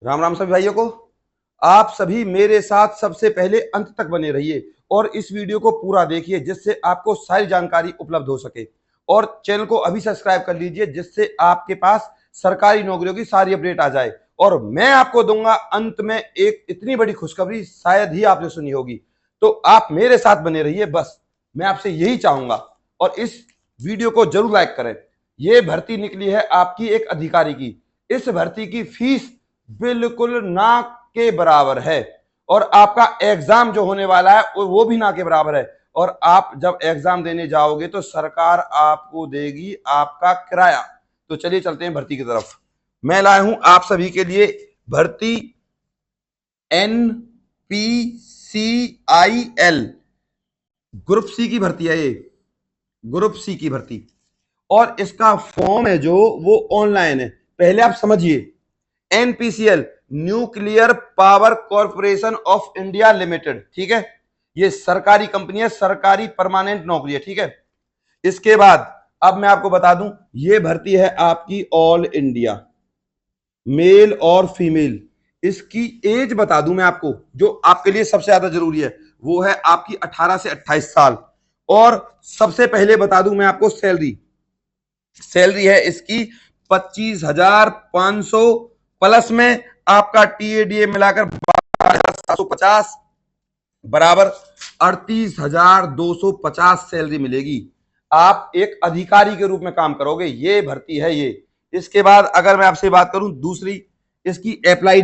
राम राम सभी भाइयों को। आप सभी मेरे साथ सबसे पहले अंत तक बने रहिए और इस वीडियो को पूरा देखिए जिससे आपको सारी जानकारी उपलब्ध हो सके। और चैनल को अभी सब्सक्राइब कर लीजिए जिससे आपके पास सरकारी नौकरियों की सारी अपडेट आ जाए। और मैं आपको दूंगा अंत में एक इतनी बड़ी खुशखबरी, शायद ही आपने सुनी होगी। तो आप मेरे साथ बने रहिए, बस मैं आपसे यही चाहूंगा। और इस वीडियो को जरूर लाइक करें। यह भर्ती निकली है आपकी एक अधिकारी की। इस भर्ती की फीस बिल्कुल ना के बराबर है और आपका एग्जाम जो होने वाला है वो भी ना के बराबर है। और आप जब एग्जाम देने जाओगे तो सरकार आपको देगी आपका किराया। तो चलिए चलते हैं भर्ती की तरफ। मैं लाया हूं आप सभी के लिए भर्ती NPCIL ग्रुप सी की भर्ती है। ये ग्रुप सी की भर्ती और इसका फॉर्म है जो वो ऑनलाइन है। पहले आप समझिए, NPCL nuclear power corporation of India limited, ठीक है। ये सरकारी कंपनी है, सरकारी परमानेंट नौकरी है, ठीक है। इसके बाद अब मैं आपको बता दूं, ये भर्ती है आपकी ऑल इंडिया, मेल और फीमेल। इसकी एज बता दूं मैं आपको, जो आपके लिए सबसे ज्यादा जरूरी है वो है आपकी 18 से 28 साल। और सबसे पहले बता दूं मैं आपको सैलरी है इसकी 25,500 प्लस में आपका TADA मिलाकर 12,750 बराबर 38,250 सैलरी मिलेगी। आप एक अधिकारी के रूप में काम करोगे, ये भर्ती है ये। इसके बाद अगर मैं आपसे बात करूं दूसरी, इसकी अप्लाई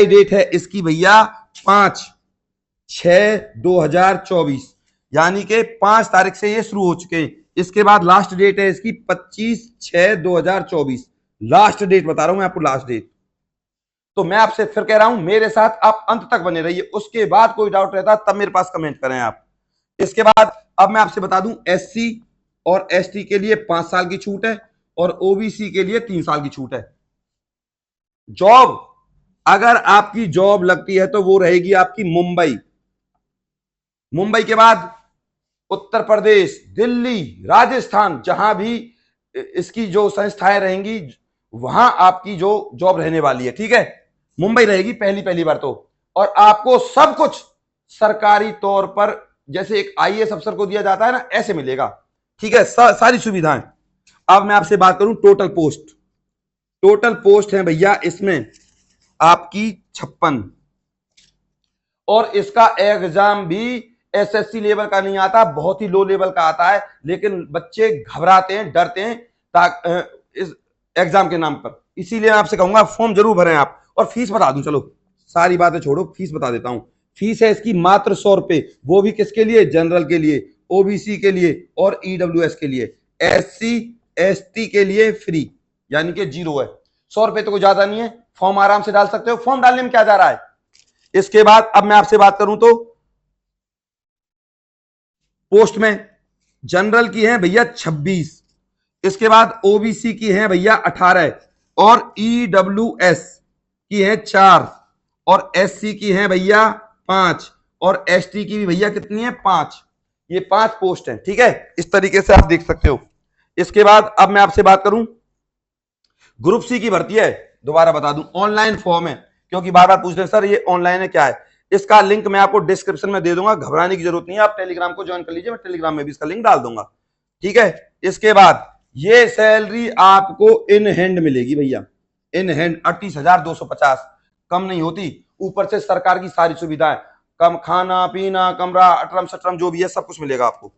डेट है इसकी भैया 5/6/2024, यानी कि 5 तारीख से ये शुरू हो चुके हैं। इसके बाद लास्ट डेट है इसकी 25/6/2024। लास्ट डेट बता रहा हूं मैं आपको, लास्ट डेट। तो मैं आपसे फिर कह रहा हूं मेरे साथ आप अंत तक बने रहिए। उसके बाद कोई डाउट रहता तब मेरे पास कमेंट करें आप। इसके बाद अब मैं आपसे बता दूं, SC और ST के लिए 5 साल की छूट है और OBC के लिए 3 साल की छूट है। जॉब, अगर आपकी जॉब लगती है तो वो रहेगी आपकी मुंबई के बाद उत्तर प्रदेश, दिल्ली, राजस्थान, जहां भी इसकी जो संस्थाएं रहेंगी वहां आपकी जो जॉब रहने वाली है, ठीक है। मुंबई रहेगी पहली बार तो। और आपको सब कुछ सरकारी तौर पर जैसे एक IAS अफसर को दिया जाता है ना, ऐसे मिलेगा, ठीक है। सारी सुविधाएं। अब मैं आपसे बात करूं टोटल पोस्ट है भैया इसमें आपकी 56। और इसका एग्जाम भी SSC लेवल का नहीं आता, बहुत ही लो लेवल का आता है। लेकिन बच्चे घबराते हैं, डरते हैं इस एग्जाम के नाम पर। इसीलिए मैं आपसे कहूंगा फॉर्म जरूर भरें आप। और फीस बता दूं, चलो सारी बातें छोड़ो, फीस बता देता हूं। फीस है इसकी मात्र 100 रुपए, वो भी किसके लिए? जनरल के लिए, OBC के लिए और EWS के लिए। SC ST के लिए फ्री, यानी कि 0 है। 100 रुपए तो कोई ज्यादा नहीं है, फॉर्म आराम से डाल सकते हो। फॉर्म डालने में क्या जा रहा है। इसके बाद अब मैं आपसे बात करूं तो पोस्ट में जनरल की है भैया 26, इसके बाद OBC की है भैया 18 और EWS की है 4 और SC की है भैया 5 और ST की भी भैया कितनी है? 5। ये 5 पोस्ट है, ठीक है। इस तरीके से आप देख सकते हो। इसके बाद अब मैं आपसे बात करूं, ग्रुप C की भर्ती है, दोबारा बता दूं ऑनलाइन फॉर्म है, क्योंकि बार बार पूछ रहे सर ये ऑनलाइन है क्या है। इसका लिंक मैं आपको डिस्क्रिप्शन में दे दूंगा, घबराने की जरूरत नहीं है। आप टेलीग्राम को ज्वाइन कर लीजिए, मैं टेलीग्राम में भी इसका लिंक डाल दूंगा, ठीक है। इसके बाद ये सैलरी आपको इन हैंड मिलेगी भैया, इन हैंड 38,250, कम नहीं होती। ऊपर से सरकार की सारी सुविधाएं, कम खाना पीना, कमरा, अटरम सटरम जो भी है सब कुछ मिलेगा आपको।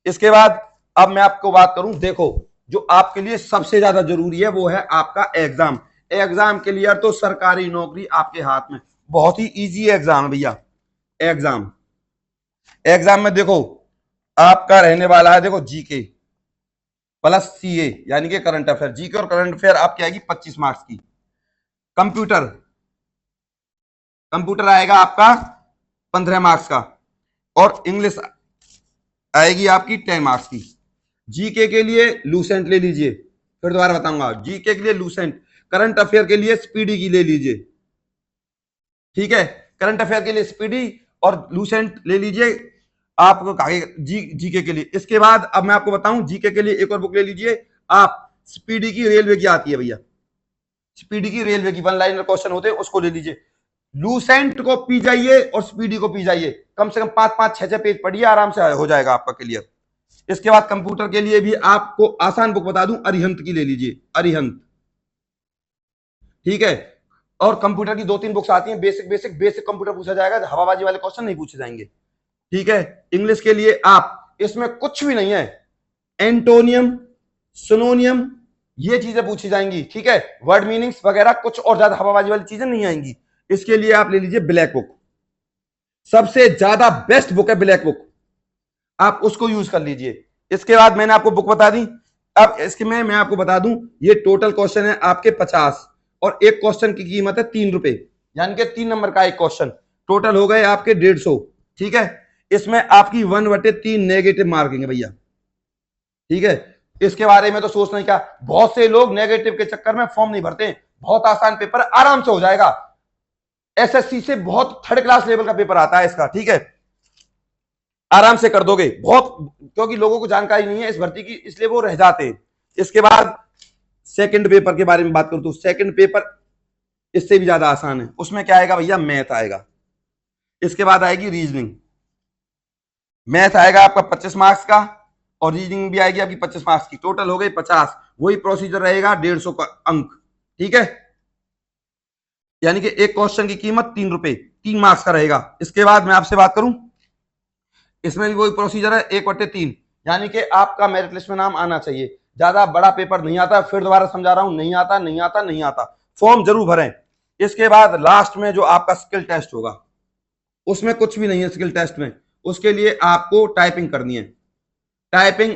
इसके बाद अब मैं आपको बात करूं, देखो जो आपके लिए सबसे ज्यादा जरूरी है वो है आपका एग्जाम क्लियर तो सरकारी नौकरी आपके हाथ में। बहुत ही इजी एग्जाम है भैया। एग्जाम में देखो आपका रहने वाला है, देखो GK प्लस CA यानी कि करंट अफेयर। GK और करंट अफेयर आपकी आएगी 25 मार्क्स की। कंप्यूटर आएगा आपका 15 मार्क्स का और इंग्लिश आएगी आपकी 10 मार्क्स की। GK के लिए लूसेंट ले लीजिए, फिर दोबारा बताऊंगा। GK के लिए लूसेंट, करंट अफेयर के लिए स्पीडी की ले लीजिए, ठीक है। करंट अफेयर के लिए स्पीडी और लूसेंट ले लीजिए आपको GK के लिए। इसके बाद अब मैं आपको बताऊं, GK के लिए एक और बुक ले लीजिए आप, स्पीडी की रेलवे की आती है भैया, स्पीडी की, रेलवे की 1 लाइनर क्वेश्चन होते हैं, उसको ले लीजिए। लूसेंट को पी जाइए और स्पीडी को पी जाइए, कम से कम 5-5, 6-6 पेज पढ़िए, आराम से हो जाएगा आपका क्लियर। इसके बाद कंप्यूटर के लिए भी आपको आसान बुक बता दूं, अरिहंत की ले लीजिए, अरिहंत, ठीक है। और कंप्यूटर की 2-3 बुक्स आती हैं, बेसिक कंप्यूटर पूछा जाएगा, हवाबाजी वाले क्वेश्चन नहीं पूछे जाएंगे, ठीक है। इंग्लिश के लिए आप, इसमें कुछ भी नहीं है, एंटोनियम, सिनोनियम, ये चीजें पूछी जाएंगी, ठीक है। वर्ड मीनिंग्स वगैरह कुछ और ज्यादा हवाबाजी वाली चीजें नहीं आएंगी। इसके लिए आप ले लीजिए ब्लैक बुक, सबसे ज्यादा बेस्ट बुक है ब्लैक बुक, आप उसको यूज कर लीजिए। इसके बाद मैंने आपको बुक बता दी। अब इसके में मैं आपको बता दूं, ये टोटल क्वेश्चन है आपके 50 और एक क्वेश्चन की कीमत है 3 रुपए, यानी कि 3 नंबर का एक क्वेश्चन, टोटल हो गए आपके 150, ठीक है। इसमें आपकी 1/3 नेगेटिव मार्किंग है भैया, ठीक है। इसके बारे में तो सोचना ही क्या, बहुत से लोग नेगेटिव के चक्कर में फॉर्म नहीं भरते, बहुत आसान पेपर, आराम से हो जाएगा। एसएससी से बहुत थर्ड क्लास लेवल का पेपर आता है इसका, ठीक है, आराम से कर दोगे बहुत, क्योंकि लोगों को जानकारी नहीं है इस भर्ती की, इसलिए वो रह जाते हैं। इसके बाद सेकंड पेपर के बारे में बात करूं तो सेकंड पेपर इससे भी ज्यादा आसान है, उसमें क्या आएगा भैया, मैथ आएगा। इसके बाद आएगी रीजनिंग, मैथ आएगा आपका 25 मार्क्स का और रीजनिंग भी आएगी आपकी 25 मार्क्स की, टोटल हो गई 50। वही प्रोसीजर रहेगा, 150 का अंक, ठीक है, यानी कि एक क्वेश्चन की कीमत 3 रुपए, 3 मार्क्स का रहेगा। इसके बाद मैं आपसे बात करूं, इसमें भी वही प्रोसीजर है, 1/3, यानी कि आपका मेरिट लिस्ट में नाम आना चाहिए। ज्यादा बड़ा पेपर नहीं आता, फिर दोबारा समझा रहा हूं, नहीं आता, नहीं आता, नहीं आता, फॉर्म जरूर भरें। इसके बाद लास्ट में जो आपका स्किल टेस्ट होगा, उसमें कुछ भी नहीं है स्किल टेस्ट में, उसके लिए आपको टाइपिंग करनी है। टाइपिंग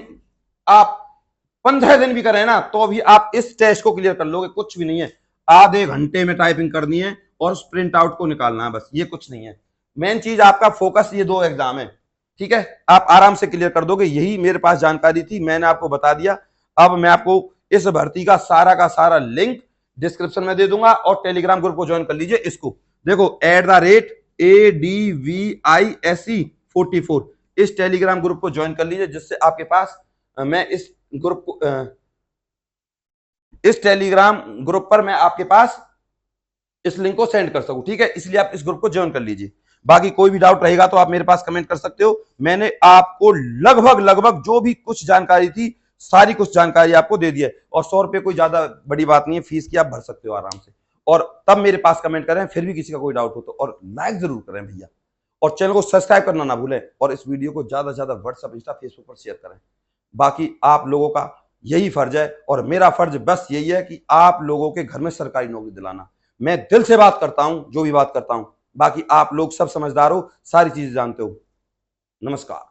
आप 15 दिन भी करें ना तो भी आप इस टेस्ट को क्लियर कर लोगे, कुछ भी नहीं है, आधे घंटे में टाइपिंग करनी है और उस प्रिंट आउट को निकालना है, बस, ये कुछ नहीं है। मेन चीज आपका फोकस ये 2 एग्जाम है, ठीक है, आप आराम से क्लियर कर दोगे। यही मेरे पास जानकारी थी, मैंने आपको बता दिया। अब मैं आपको इस भर्ती का सारा लिंक डिस्क्रिप्शन में दे दूंगा और टेलीग्राम ग्रुप को ज्वाइन कर लीजिए। इसको देखो @ADVISE44, इस टेलीग्राम ग्रुप को ज्वाइन कर लीजिए, जिससे आपके पास मैं इस ग्रुप को इस टेलीग्राम ग्रुप पर मैं आपके पास इस लिंक को सेंड कर सकूं, ठीक है, इसलिए आप इस ग्रुप को ज्वाइन कर लीजिए। बाकी कोई भी डाउट रहेगा तो आप मेरे पास कमेंट कर सकते हो। मैंने आपको लगभग जो भी कुछ जानकारी थी, सारी कुछ जानकारी आपको दे दी है, और 100 रुपए कोई ज्यादा बड़ी बात नहीं है, फीस की आप भर सकते हो आराम से। और तब मेरे पास कमेंट करें, फिर भी किसी का कोई डाउट हो तो, और लाइक जरूर करें भैया, और चैनल को सब्सक्राइब करना ना भूलें, और इस वीडियो को ज्यादा से ज्यादा व्हाट्सएप, इंस्टा, फेसबुक पर शेयर करें। बाकी आप लोगों का यही फर्ज है और मेरा फर्ज बस यही है कि आप लोगों के घर में सरकारी नौकरी दिलाना। मैं दिल से बात करता हूं, जो भी बात करता हूं, बाकी आप लोग सब समझदार हो, सारी चीजें जानते हो। नमस्कार।